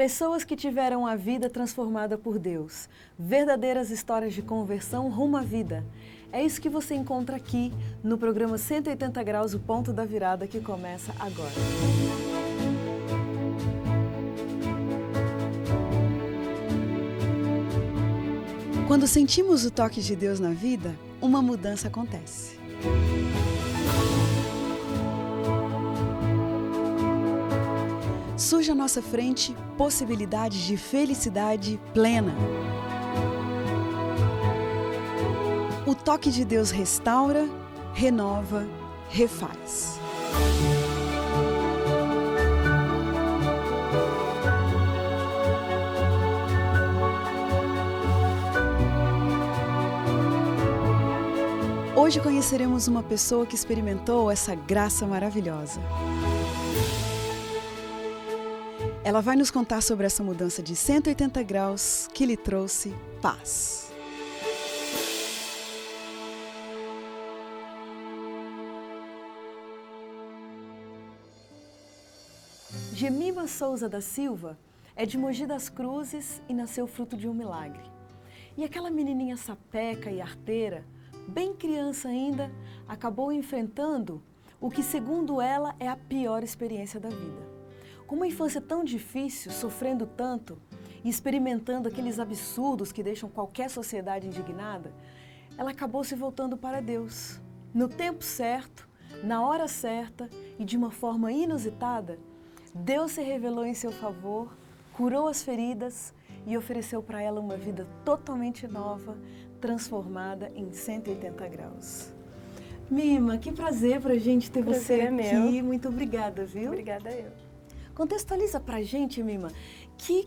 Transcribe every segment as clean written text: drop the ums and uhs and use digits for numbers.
Pessoas que tiveram a vida transformada por Deus. Verdadeiras histórias de conversão rumo à vida. É isso que você encontra aqui no programa 180 Graus, o ponto da virada, que começa agora. Quando sentimos o toque de Deus na vida, uma mudança acontece. Surge à nossa frente possibilidades de felicidade plena. O toque de Deus restaura, renova, refaz. Hoje conheceremos uma pessoa que experimentou essa graça maravilhosa. Ela vai nos contar sobre essa mudança de 180 graus que lhe trouxe paz. Gemima Souza da Silva é de Mogi das Cruzes e nasceu fruto de um milagre. E aquela menininha sapeca e arteira, bem criança ainda, acabou enfrentando o que, segundo ela, é a pior experiência da vida. Com uma infância tão difícil, sofrendo tanto e experimentando aqueles absurdos que deixam qualquer sociedade indignada, ela acabou se voltando para Deus. No tempo certo, na hora certa e de uma forma inusitada, Deus se revelou em seu favor, curou as feridas e ofereceu para ela uma vida totalmente nova, transformada em 180 graus. Mima, que prazer pra gente ter você aqui. Meu. Muito obrigada, viu? Obrigada eu. Contextualiza pra gente, Mima, que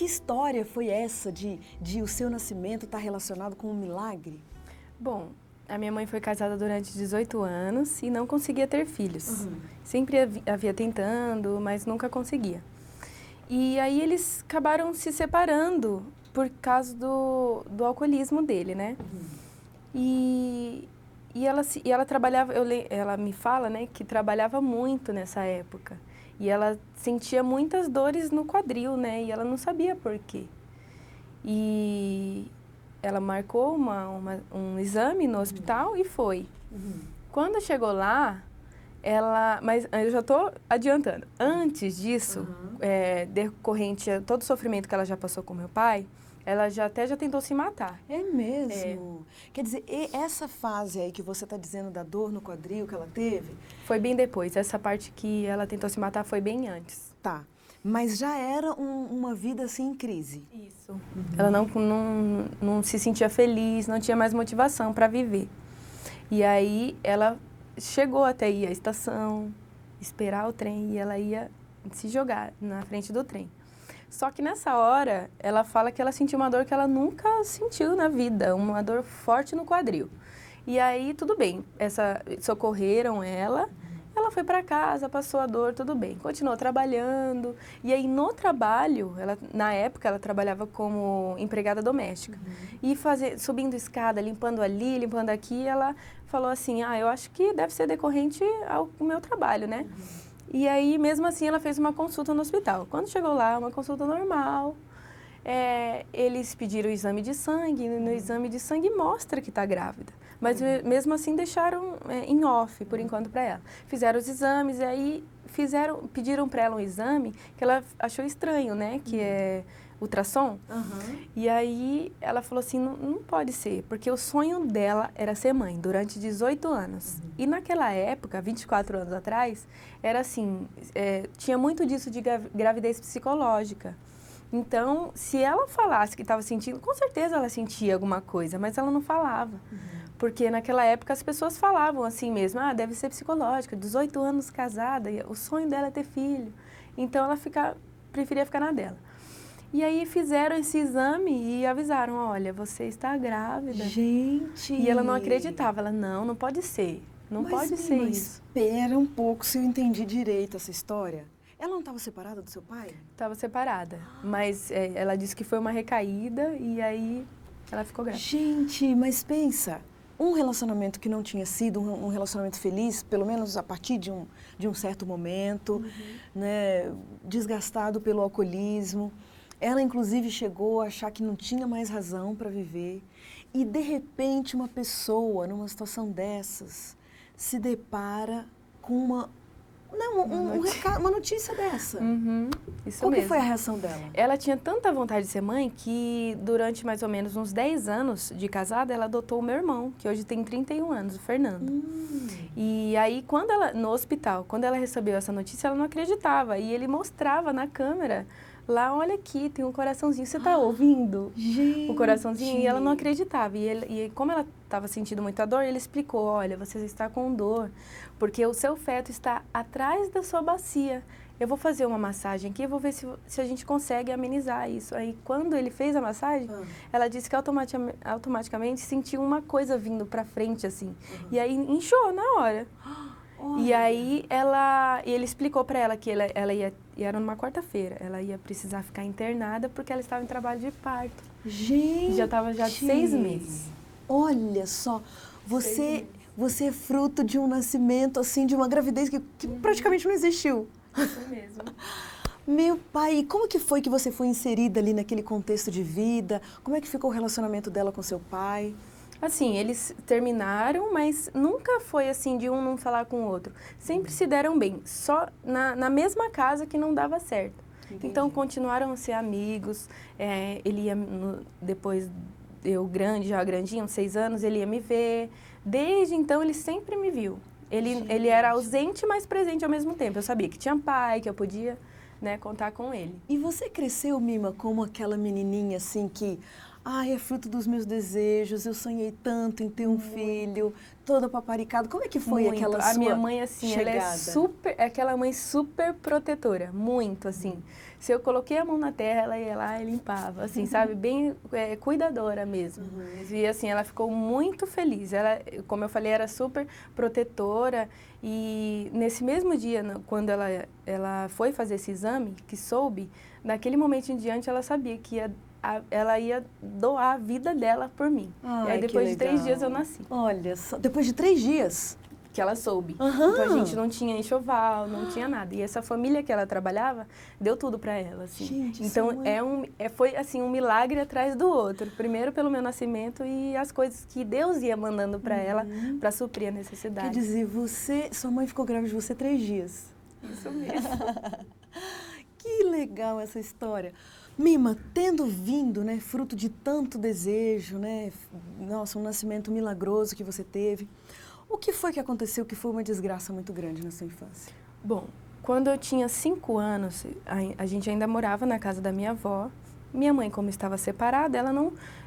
história foi essa de o seu nascimento estar relacionado com um milagre? Bom, a minha mãe foi casada durante 18 anos e não conseguia ter filhos. Sempre havia tentando, mas nunca conseguia. E aí eles acabaram se separando por causa do alcoolismo dele, né? E ela trabalhava, ela me fala, né, que trabalhava muito nessa época. E ela sentia muitas dores no quadril, né? E ela não sabia por quê. E ela marcou um exame no hospital e foi. Quando chegou lá, mas eu já estou adiantando. Antes disso, decorrente a todo o sofrimento que ela já passou com meu pai, ela já tentou se matar. É mesmo? Quer dizer, essa fase aí que você está dizendo da dor no quadril que ela teve... Foi bem depois. Essa parte que ela tentou se matar foi bem antes. Tá. Mas já era uma vida assim em crise. Isso. Ela não se sentia feliz, não tinha mais motivação para viver. E aí ela chegou até ir à estação, esperar o trem e ela ia se jogar na frente do trem. Só que nessa hora, ela fala que ela sentiu uma dor que ela nunca sentiu na vida, uma dor forte no quadril. E aí, tudo bem, socorreram ela foi para casa, passou a dor, tudo bem. Continuou trabalhando, e aí no trabalho, na época ela trabalhava como empregada doméstica. E subindo escada, limpando ali, limpando aqui, ela falou assim, eu acho que deve ser decorrente ao meu trabalho, né? E aí, mesmo assim, ela fez uma consulta no hospital. Quando chegou lá, uma consulta normal, eles pediram o exame de sangue, no exame de sangue mostra que está grávida. Mas mesmo assim deixaram em off, por enquanto, para ela. Fizeram os exames e aí pediram para ela um exame que ela achou estranho, né? Que é ultrassom. E aí ela falou assim, não pode ser, porque o sonho dela era ser mãe durante 18 anos. E naquela época, 24 anos atrás, era assim, tinha muito disso de gravidez psicológica. Então, se ela falasse que estava sentindo, com certeza ela sentia alguma coisa, mas ela não falava. Porque naquela época as pessoas falavam assim mesmo, deve ser psicológica, 18 anos casada, o sonho dela é ter filho. Então ela preferia ficar na dela. E aí fizeram esse exame e avisaram, olha, você está grávida. Gente! E ela não acreditava, ela, não pode ser, não pode ser isso. Espera um pouco, se eu entendi direito essa história. Ela não estava separada do seu pai? Estava separada, mas ela disse que foi uma recaída e aí ela ficou grávida. Gente, mas pensa, um relacionamento que não tinha sido um relacionamento feliz, pelo menos a partir de um certo momento, né, desgastado pelo alcoolismo. Ela, inclusive, chegou a achar que não tinha mais razão para viver. E, de repente, uma pessoa, numa situação dessas, se depara com uma notícia dessa. Isso Qual que mesmo. foi a reação dela? Ela tinha tanta vontade de ser mãe que durante mais ou menos uns 10 anos de casada, ela adotou o meu irmão, que hoje tem 31 anos, o Fernando. E aí, no hospital, quando ela recebeu essa notícia, ela não acreditava. E ele mostrava na câmera, lá, olha aqui, tem um coraçãozinho, você tá ouvindo? Gente! O coraçãozinho, e ela não acreditava. E como ela estava sentindo muita dor, ele explicou, olha, você está com dor, porque o seu feto está atrás da sua bacia. Eu vou fazer uma massagem aqui, eu vou ver se a gente consegue amenizar isso. Aí, quando ele fez a massagem, ela disse que automaticamente sentiu uma coisa vindo pra frente, assim. E aí, inchou na hora. E aí, ele explicou pra ela que ela ia, e era numa quarta-feira, ela ia precisar ficar internada porque ela estava em trabalho de parto. Gente! Já estava de 6 meses. Olha só, você é fruto de um nascimento, assim, de uma gravidez que praticamente não existiu. Isso mesmo. Meu pai, e como que foi que você foi inserida ali naquele contexto de vida? Como é que ficou o relacionamento dela com seu pai? Assim, eles terminaram, mas nunca foi assim de um não falar com o outro. Sempre se deram bem, só na mesma casa que não dava certo. Entendi. Então, continuaram a ser amigos. Ele ia, depois eu já grandinho, 6 anos, ele ia me ver. Desde então, ele sempre me viu. Ele era ausente, mas presente ao mesmo tempo. Eu sabia que tinha pai, que eu podia, né, contar com ele. E você cresceu, Mima, como aquela menininha assim que... é fruto dos meus desejos, eu sonhei tanto em ter um filho, toda paparicada. Como é que foi aquela sua A minha mãe, assim, chegada? ela é aquela mãe super protetora, muito, assim. Se eu coloquei a mão na terra, ela ia lá e limpava, assim, sabe? Bem cuidadora mesmo. E, assim, ela ficou muito feliz. Ela, como eu falei, era super protetora. E nesse mesmo dia, quando ela foi fazer esse exame, que soube, daquele momento em diante, ela sabia que ela ia doar a vida dela por mim. E aí, depois de 3 dias, eu nasci. Olha só, depois de 3 dias? Que ela soube. Então, a gente não tinha enxoval, não tinha nada. E essa família que ela trabalhava, deu tudo para ela, assim. Gente, então, foi, assim, um milagre atrás do outro. Primeiro pelo meu nascimento e as coisas que Deus ia mandando para ela, para suprir a necessidade. Quer dizer, sua mãe ficou grávida de você 3 dias. Isso mesmo. Que legal essa história. Mima, tendo vindo, né, fruto de tanto desejo, né, nossa, um nascimento milagroso que você teve, o que foi que aconteceu que foi uma desgraça muito grande na sua infância? Bom, quando eu tinha 5 anos, a gente ainda morava na casa da minha avó. Minha mãe, como estava separada,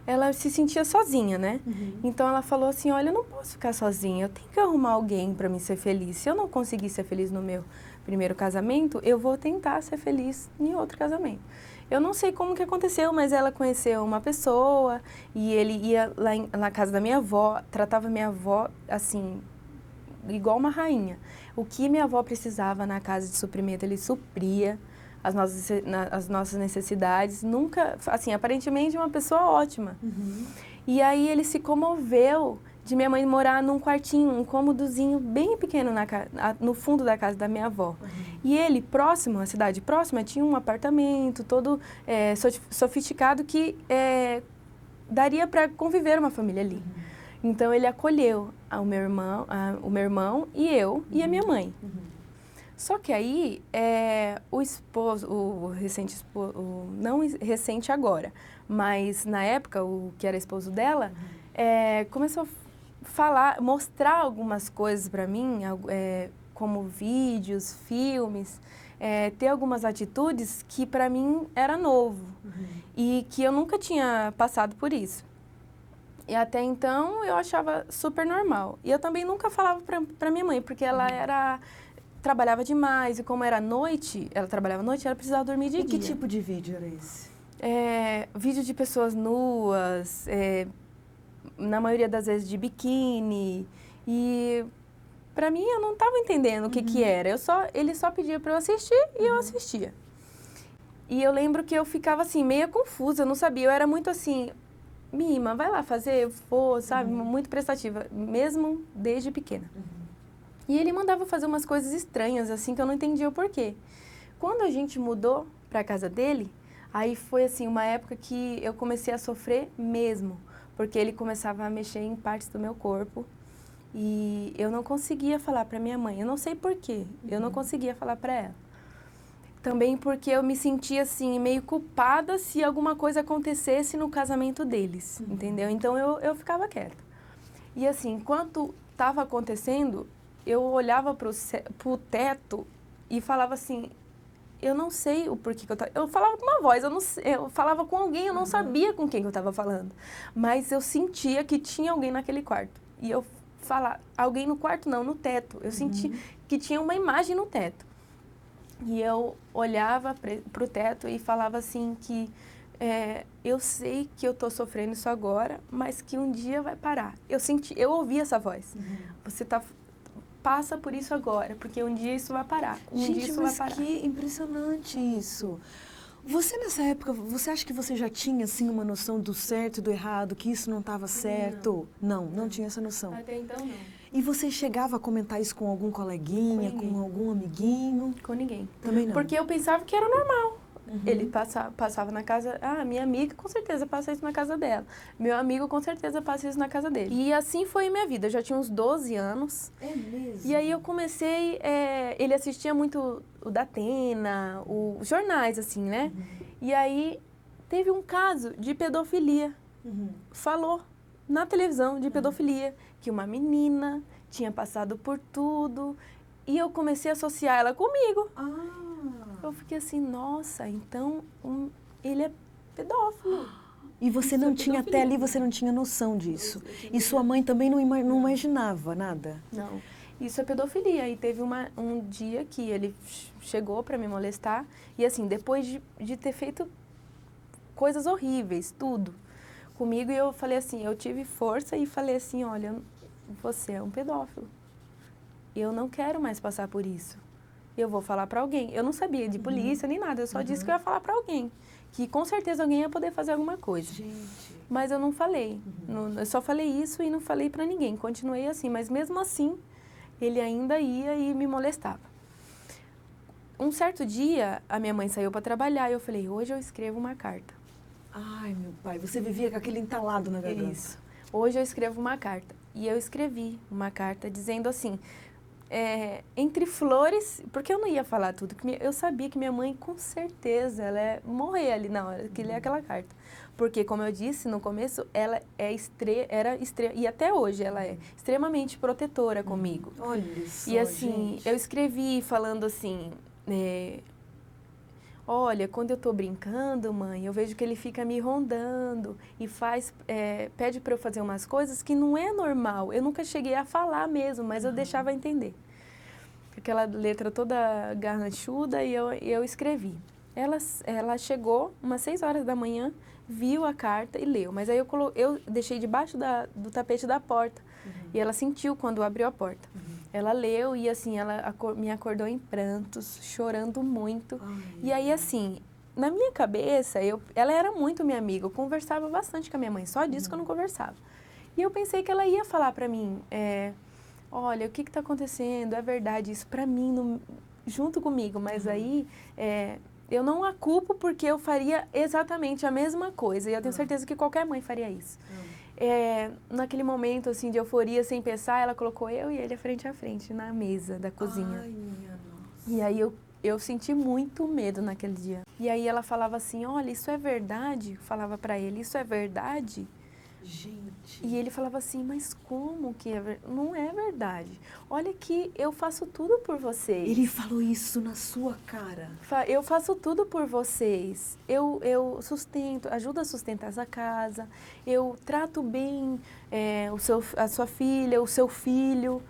ela se sentia sozinha, né? Então, ela falou assim, olha, eu não posso ficar sozinha, eu tenho que arrumar alguém para me ser feliz. Se eu não conseguir ser feliz no meu primeiro casamento, eu vou tentar ser feliz em outro casamento. Eu não sei como que aconteceu, mas ela conheceu uma pessoa e ele ia lá na casa da minha avó, tratava minha avó, assim, igual uma rainha. O que minha avó precisava na casa de suprimento, ele supria as nossas necessidades. Nunca, assim, aparentemente uma pessoa ótima. E aí ele se comoveu de minha mãe morar num quartinho, um cômodozinho bem pequeno no fundo da casa da minha avó. E ele, próximo, a cidade próxima, tinha um apartamento todo sofisticado que daria para conviver uma família ali. Então, ele acolheu o meu irmão e eu e a minha mãe. Só que aí, o esposo, não recente agora, mas na época, o que era esposo dela, começou a mostrar algumas coisas para mim, como vídeos, filmes, ter algumas atitudes que para mim era novo e que eu nunca tinha passado por isso. E até então eu achava super normal. E eu também nunca falava para minha mãe, porque ela trabalhava demais e como era noite, ela trabalhava à noite, ela precisava dormir de dia. E que tipo de vídeo era esse? Vídeo de pessoas nuas, na maioria das vezes de biquíni, e para mim eu não estava entendendo o que era. Ele só pedia para eu assistir e eu assistia. E eu lembro que eu ficava assim, meio confusa, eu não sabia, eu era muito assim, Mima, vai lá fazer, eu vou, sabe? Muito prestativa, mesmo desde pequena. E ele mandava fazer umas coisas estranhas, assim, que eu não entendia o porquê. Quando a gente mudou para a casa dele, aí foi, assim, uma época que eu comecei a sofrer mesmo. Porque ele começava a mexer em partes do meu corpo. E eu não conseguia falar para minha mãe. Eu não sei porquê, eu não conseguia falar para ela. Também porque eu me sentia, assim, meio culpada se alguma coisa acontecesse no casamento deles, entendeu? Então, eu ficava quieta. E, assim, enquanto estava acontecendo, eu olhava pro teto e falava assim, eu não sei o porquê que eu tava... Eu falava com uma voz, eu falava com alguém, eu não sabia com quem que eu estava falando. Mas eu sentia que tinha alguém naquele quarto. E eu falava, alguém no quarto não, no teto. Eu senti que tinha uma imagem no teto. E eu olhava pro teto e falava assim que eu sei que eu tô sofrendo isso agora, mas que um dia vai parar. Eu ouvi essa voz. Você passa por isso agora, porque um dia isso vai parar. Gente, mas que impressionante isso. Você nessa época, você acha que você já tinha assim uma noção do certo e do errado, que isso não estava certo? Não tinha essa noção. Até então não. E você chegava a comentar isso com algum coleguinha, com algum amiguinho? Com ninguém. Também não? Porque eu pensava que era normal. Ele passava na casa... minha amiga com certeza passa isso na casa dela. Meu amigo com certeza passa isso na casa dele. E assim foi a minha vida. Eu já tinha uns 12 anos. É mesmo? E aí eu comecei... ele assistia muito o Datena, os jornais, assim, né? E aí teve um caso de pedofilia. Falou na televisão de pedofilia, que uma menina tinha passado por tudo, e eu comecei a associar ela comigo. Eu fiquei assim, nossa, então ele é pedófilo. E você não tinha, até ali você não tinha noção disso. E sua mãe também não imaginava nada? Não, isso é pedofilia. E teve um dia que ele chegou para me molestar, e assim, depois de ter feito coisas horríveis, tudo, comigo, e eu falei assim, eu tive força e falei assim, olha, você é um pedófilo. Eu não quero mais passar por isso. Eu vou falar para alguém. Eu não sabia de polícia nem nada, eu só disse que eu ia falar para alguém. Que com certeza alguém ia poder fazer alguma coisa. Gente. Mas eu não falei. Eu só falei isso e não falei para ninguém. Continuei assim, mas mesmo assim, ele ainda ia e me molestava. Um certo dia, a minha mãe saiu para trabalhar e eu falei, hoje eu escrevo uma carta. Ai, meu pai, você vivia com aquele entalado na garganta. Isso. Hoje eu escrevo uma carta. E eu escrevi uma carta dizendo assim, entre flores, porque eu não ia falar tudo, porque eu sabia que minha mãe, com certeza, ela ia morrer ali na hora que ler aquela carta. Porque, como eu disse no começo, ela e até hoje ela é extremamente protetora comigo. Olha isso, e assim, gente. eu escrevi falando assim... olha, quando eu tô brincando, mãe, eu vejo que ele fica me rondando e pede para eu fazer umas coisas que não é normal. Eu nunca cheguei a falar mesmo, mas eu deixava entender. Aquela letra toda garranchuda e eu escrevi. Ela chegou umas 6 horas da manhã, viu a carta e leu. Mas aí eu deixei debaixo do tapete da porta e ela sentiu quando abriu a porta. Ela leu e, assim, ela me acordou em prantos, chorando muito. E aí, assim, na minha cabeça, ela era muito minha amiga. Eu conversava bastante com a minha mãe, só disso que eu não conversava. E eu pensei que ela ia falar pra mim, olha, o que está acontecendo? É verdade, isso pra mim, junto comigo. Mas aí, eu não a culpo porque eu faria exatamente a mesma coisa. E eu tenho certeza que qualquer mãe faria isso. Naquele momento, assim, de euforia, sem pensar, ela colocou eu e ele frente a frente, na mesa da cozinha. Ai, minha nossa. E aí eu senti muito medo naquele dia. E aí ela falava assim, olha, isso é verdade? Falava pra ele, isso é verdade? Gente. E ele falava assim, mas como que é verdade? Não é verdade. Olha que eu faço tudo por vocês. Ele falou isso na sua cara. Eu faço tudo por vocês. Eu sustento, ajudo a sustentar essa casa. Eu trato bem a sua filha, o seu filho,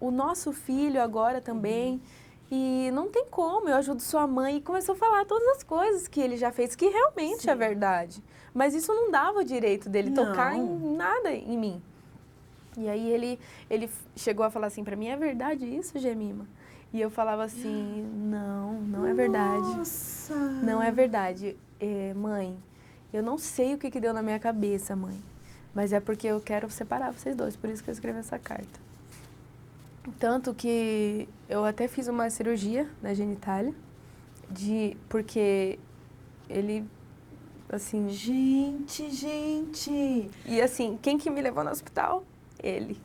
o nosso filho agora também. E não tem como, eu ajudo sua mãe. E começou a falar todas as coisas que ele já fez, que realmente é verdade. Mas isso não dava o direito dele tocar em nada em mim. E aí ele chegou a falar assim pra mim, é verdade isso, Gemima? E eu falava assim, não é verdade. Nossa! Não é verdade. Mãe, eu não sei o que deu na minha cabeça, mãe, mas é porque eu quero separar vocês dois, por isso que eu escrevi essa carta. Tanto que eu até fiz uma cirurgia na genitália, porque ele, assim... Gente! E assim, quem que me levou no hospital? Ele.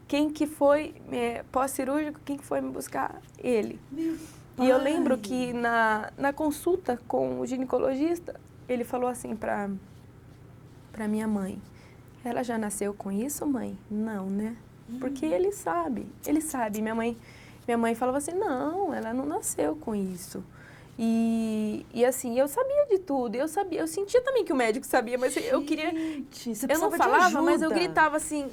Quem que foi pós-cirúrgico, quem que foi me buscar? Ele. Meu E eu pai. lembro que na consulta com o ginecologista, ele falou assim pra minha mãe, ela já nasceu com isso, mãe? Não, né? Porque ele sabe. Minha mãe falava assim, não, ela não nasceu com isso. E assim, eu sabia de tudo, eu sentia também que o médico sabia, mas eu queria... Eu não falava, mas eu gritava assim,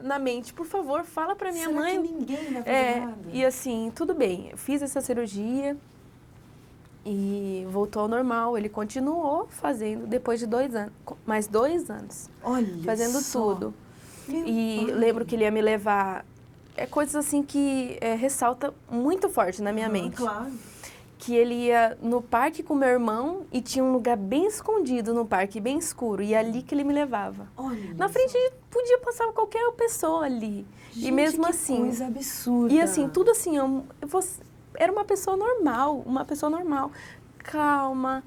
na mente, por favor, fala pra minha mãe. Que ninguém vai fazer nada? E assim, tudo bem, eu fiz essa cirurgia e voltou ao normal, ele continuou fazendo, depois de 2 anos, mais 2 anos, Olha fazendo só. tudo. Meu E pai. lembro que ele ia me levar, coisas assim que ressalta muito forte na minha mente. Claro. Que ele ia no parque com meu irmão e tinha um lugar bem escondido no parque, bem escuro, e é ali que ele me levava. Olha Na frente podia passar qualquer pessoa ali. Gente, e mesmo que assim, coisa absurda. e assim, tudo assim, era uma pessoa normal, calma,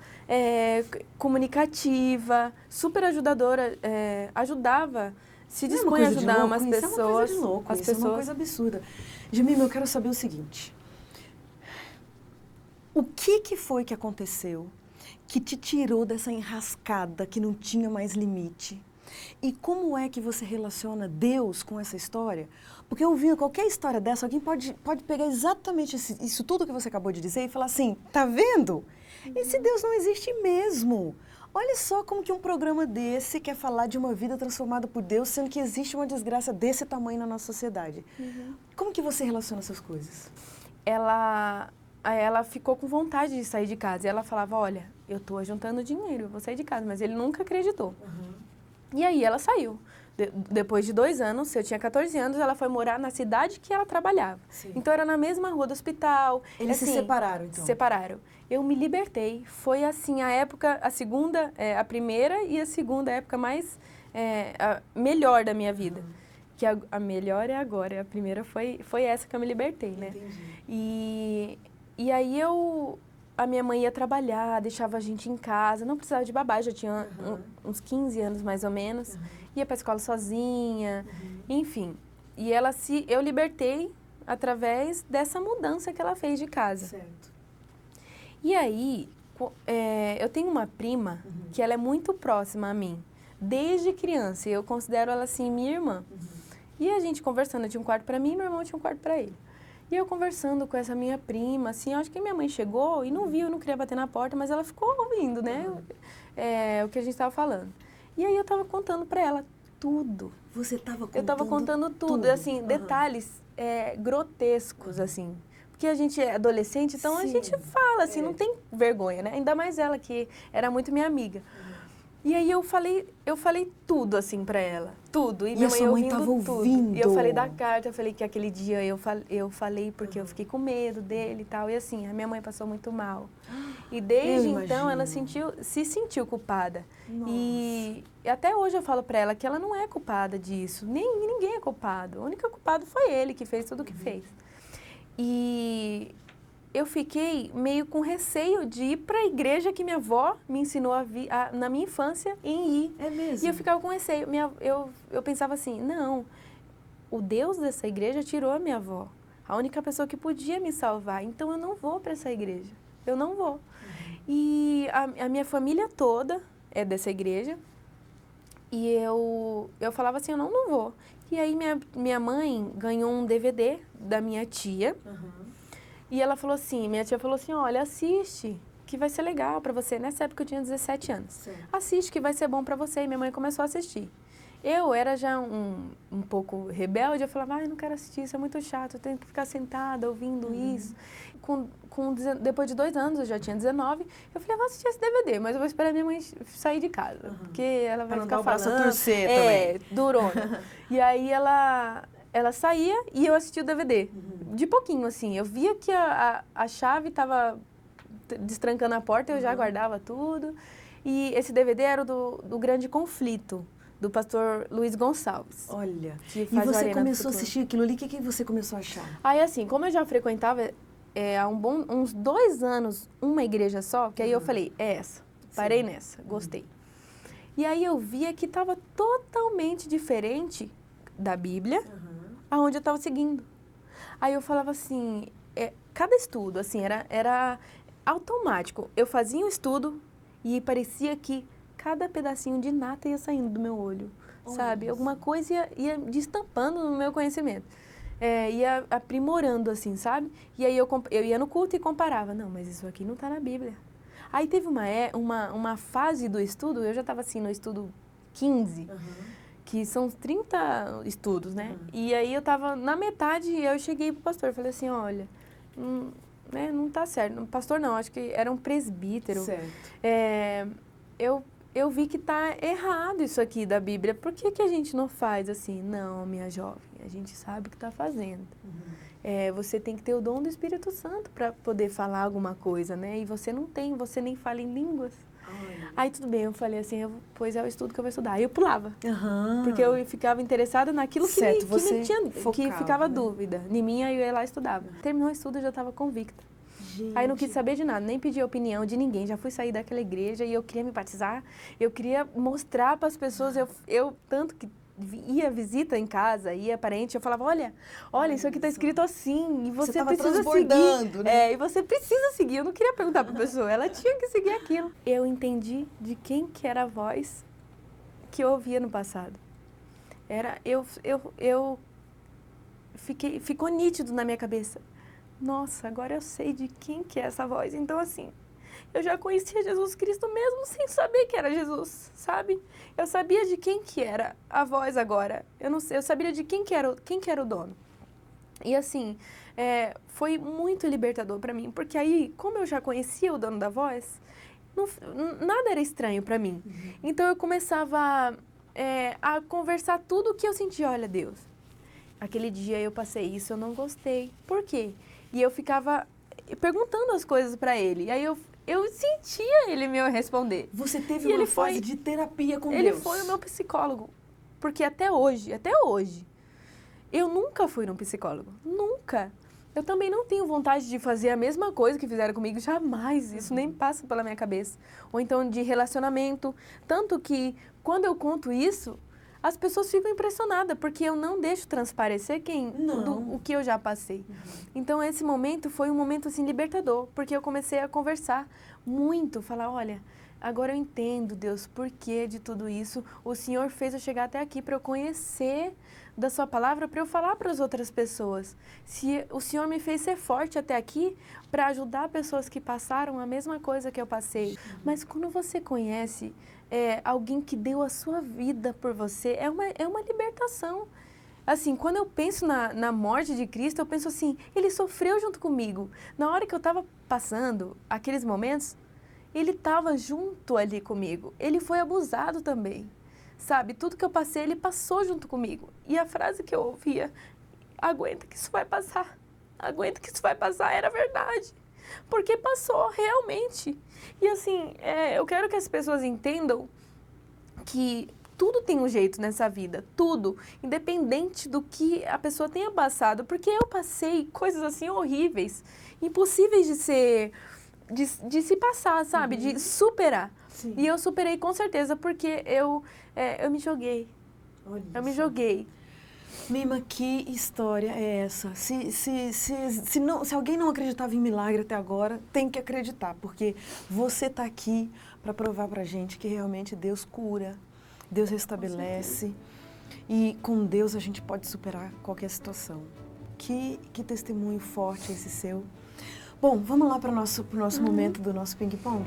comunicativa, super ajudadora, ajudava, se dispõe a ajudar umas pessoas. Isso é uma coisa de louco, isso é uma coisa absurda. Jamime, eu quero saber o seguinte. O que foi que aconteceu que te tirou dessa enrascada que não tinha mais limite? E como é que você relaciona Deus com essa história? Porque ouvindo qualquer história dessa, alguém pode pegar exatamente isso tudo que você acabou de dizer e falar assim, tá vendo? Esse Deus não existe mesmo. Olha só como que um programa desse quer falar de uma vida transformada por Deus, sendo que existe uma desgraça desse tamanho na nossa sociedade. Como que você relaciona essas coisas? Ela ficou com vontade de sair de casa. E ela falava, olha, eu tô juntando dinheiro, eu vou sair de casa. Mas ele nunca acreditou. E aí ela saiu. Depois de 2 anos, eu tinha 14 anos, ela foi morar na cidade que ela trabalhava. Sim. Então era na mesma rua do hospital. Eles se separaram, então? Separaram. Eu me libertei. Foi assim, a primeira e a segunda época mais, a melhor da minha vida. Que a melhor é agora. A primeira foi essa que eu me libertei, né? Entendi. E aí a minha mãe ia trabalhar, deixava a gente em casa, não precisava de babá, já tinha uns 15 anos mais ou menos, ia para a escola sozinha, enfim. E eu libertei através dessa mudança que ela fez de casa. Certo. E aí, eu tenho uma prima que ela é muito próxima a mim, desde criança, e eu considero ela assim minha irmã. E a gente conversando, eu tinha um quarto para mim e meu irmão tinha um quarto para ele. E eu conversando com essa minha prima, assim, acho que minha mãe chegou e não viu, não queria bater na porta, mas ela ficou ouvindo, né, o que a gente estava falando. E aí eu estava contando para ela tudo. Você estava contando? Eu estava contando tudo, assim, detalhes grotescos, assim. Porque a gente é adolescente, então a gente fala, assim, não tem vergonha, né? Ainda mais ela, que era muito minha amiga. E aí eu falei tudo, assim, pra ela. Tudo. E minha mãe estava ouvindo. E eu falei da carta, eu falei que aquele dia eu falei porque eu fiquei com medo dele e tal. E assim, a minha mãe passou muito mal. E desde então ela se sentiu culpada. Nossa. E até hoje eu falo pra ela que ela não é culpada disso. Ninguém é culpado. O único culpado foi ele que fez tudo o que fez. E eu fiquei meio com receio de ir para a igreja que minha avó me ensinou na minha infância em ir. É mesmo? E eu ficava com receio. Eu pensava assim, não, o Deus dessa igreja tirou a minha avó. A única pessoa que podia me salvar. Então eu não vou para essa igreja. Eu não vou. E a minha família toda é dessa igreja. E eu falava assim, eu não vou. E aí minha mãe ganhou um DVD da minha tia. E ela falou assim, minha tia falou assim, olha, assiste, que vai ser legal pra você. Nessa época eu tinha 17 anos. Certo. Assiste, que vai ser bom pra você. E minha mãe começou a assistir. Eu era já um pouco rebelde, eu falava, eu não quero assistir, isso é muito chato, eu tenho que ficar sentada ouvindo isso. Depois de 2 anos, eu já tinha 19, eu falei, vou assistir esse DVD, mas eu vou esperar minha mãe sair de casa, porque ela vai ficar falando. Pra torcer também. Durona. E aí ela saía e eu assistia o DVD, de pouquinho, assim. Eu via que a chave estava destrancando a porta, eu já guardava tudo. E esse DVD era do Grande Conflito, do pastor Luiz Gonçalves. Olha, que e faz o você Arena do começou a Futuro. assistir aquilo ali, o que você começou a achar? Aí, assim, como eu já frequentava há uns 2 anos uma igreja só, que aí eu falei, é essa, parei nessa, gostei. E aí eu via que estava totalmente diferente da Bíblia, aonde eu estava seguindo. Aí eu falava assim, cada estudo, assim, era automático. Eu fazia um estudo e parecia que cada pedacinho de nata ia saindo do meu olho, sabe? Alguma coisa ia destampando no meu conhecimento. Ia aprimorando, assim, sabe? E aí eu ia no culto e comparava. Não, mas isso aqui não está na Bíblia. Aí teve uma fase do estudo, eu já estava assim no estudo 15, que são 30 estudos, né? E aí eu estava na metade e eu cheguei pro pastor, falei assim, olha, não tá certo. Pastor não, acho que era um presbítero. Certo. Eu vi que tá errado isso aqui da Bíblia. Por que a gente não faz assim? Não, minha jovem, a gente sabe o que está fazendo. Você tem que ter o dom do Espírito Santo para poder falar alguma coisa, né? E você não tem, você nem fala em línguas. Aí tudo bem, eu falei assim, pois é o estudo que eu vou estudar. Aí eu pulava, porque eu ficava interessada naquilo que ficava dúvida. Em mim, aí eu ia lá e estudava. Terminou o estudo, eu já estava convicta. Aí não quis saber de nada, nem pedi a opinião de ninguém. Já fui sair daquela igreja e eu queria me batizar. Eu queria mostrar para as pessoas, eu tanto que ia visita em casa, ia parente, eu falava, olha, isso aqui está escrito assim, e você precisa seguir. Né? E você precisa seguir. Eu não queria perguntar para a pessoa, ela tinha que seguir aquilo. Eu entendi de quem que era a voz que eu ouvia no passado. Ficou nítido na minha cabeça. Nossa, agora eu sei de quem que é essa voz. Então, assim, eu já conhecia Jesus Cristo mesmo sem saber que era Jesus, sabe? Eu sabia de quem que era a voz agora. Eu sabia de quem que era o dono. E, assim, foi muito libertador para mim, porque aí, como eu já conhecia o dono da voz, nada era estranho para mim. Então, eu começava a conversar tudo o que eu sentia. Olha, Deus, aquele dia eu passei isso, eu não gostei. Por quê? E eu ficava perguntando as coisas para ele. E aí eu sentia ele me responder. Você teve uma fase de terapia com Deus. Ele foi o meu psicólogo. Porque até hoje, eu nunca fui num psicólogo. Nunca. Eu também não tenho vontade de fazer a mesma coisa que fizeram comigo. Jamais. Isso nem passa pela minha cabeça. Ou então de relacionamento. Tanto que, quando eu conto isso, as pessoas ficam impressionadas, porque eu não deixo transparecer o que eu já passei. Então, esse momento foi um momento, assim, libertador, porque eu comecei a conversar muito, falar, olha, agora eu entendo, Deus, por que de tudo isso. O Senhor fez eu chegar até aqui para eu conhecer da sua palavra, para eu falar para as outras pessoas. Se o Senhor me fez ser forte até aqui para ajudar pessoas que passaram a mesma coisa que eu passei. Mas quando você conhece alguém que deu a sua vida por você, é uma libertação. Assim, quando eu penso na morte de Cristo, eu penso assim, ele sofreu junto comigo. Na hora que eu estava passando aqueles momentos, ele estava junto ali comigo. Ele foi abusado também, sabe? Tudo que eu passei, ele passou junto comigo. E a frase que eu ouvia, aguenta que isso vai passar. Aguenta que isso vai passar, era verdade. Porque passou, realmente. E assim, eu quero que as pessoas entendam que tudo tem um jeito nessa vida, tudo, independente do que a pessoa tenha passado, porque eu passei coisas assim horríveis, impossíveis de se passar, sabe, de superar. Sim. E eu superei com certeza, porque eu me joguei. Olha eu me isso. joguei. Mima, que história é essa? Se alguém não acreditava em milagre até agora, tem que acreditar, porque você está aqui para provar para a gente que realmente Deus cura, Deus restabelece, e com Deus a gente pode superar qualquer situação. Que testemunho forte esse seu. Bom, vamos lá para o nosso momento do nosso ping-pong?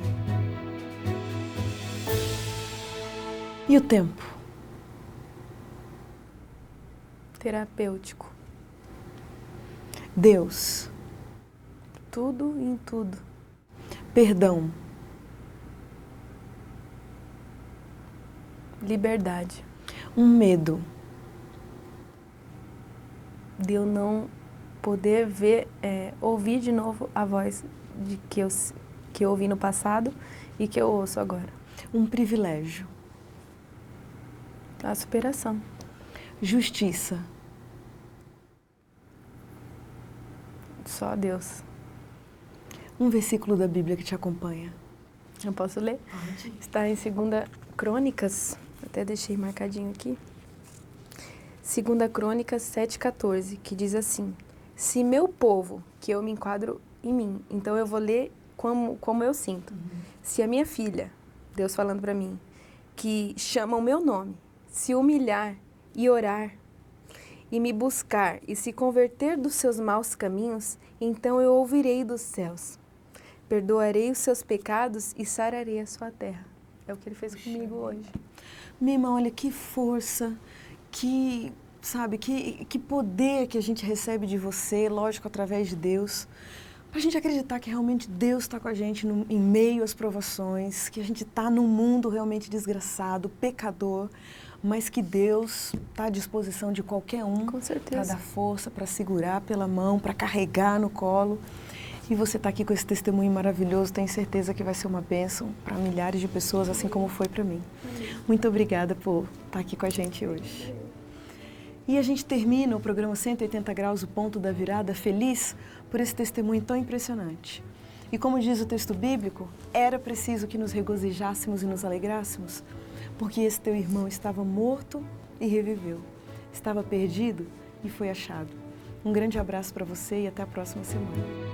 E o tempo? Terapêutico. Deus. Tudo em tudo. Perdão. Liberdade. Um medo. De eu não poder ouvir de novo a voz que que eu ouvi no passado e que eu ouço agora. Um privilégio. A superação. Justiça. Só Deus. Um versículo da Bíblia que te acompanha. Eu posso ler? Pode. Está em 2 Crônicas, até deixei marcadinho aqui. 2 Crônicas 7,14, que diz assim: se meu povo, que eu me enquadro em mim, então eu vou ler como eu sinto. Se a minha filha, Deus falando para mim, que chama o meu nome, se humilhar e orar, e me buscar e se converter dos seus maus caminhos, então eu ouvirei dos céus. Perdoarei os seus pecados e sararei a sua terra. É o que ele fez comigo hoje. Minha irmã, olha que força, que poder que a gente recebe de você, lógico, através de Deus, para a gente acreditar que realmente Deus está com a gente em meio às provações, que a gente está num mundo realmente desgraçado, pecador, mas que Deus está à disposição de qualquer um para dar força, para segurar pela mão, para carregar no colo. E você está aqui com esse testemunho maravilhoso, tenho certeza que vai ser uma bênção para milhares de pessoas, assim como foi para mim. Muito obrigada por estar aqui com a gente hoje. E a gente termina o programa 180 Graus, o ponto da virada, feliz por esse testemunho tão impressionante. E como diz o texto bíblico, era preciso que nos regozijássemos e nos alegrássemos, porque esse teu irmão estava morto e reviveu, estava perdido e foi achado. Um grande abraço para você e até a próxima semana.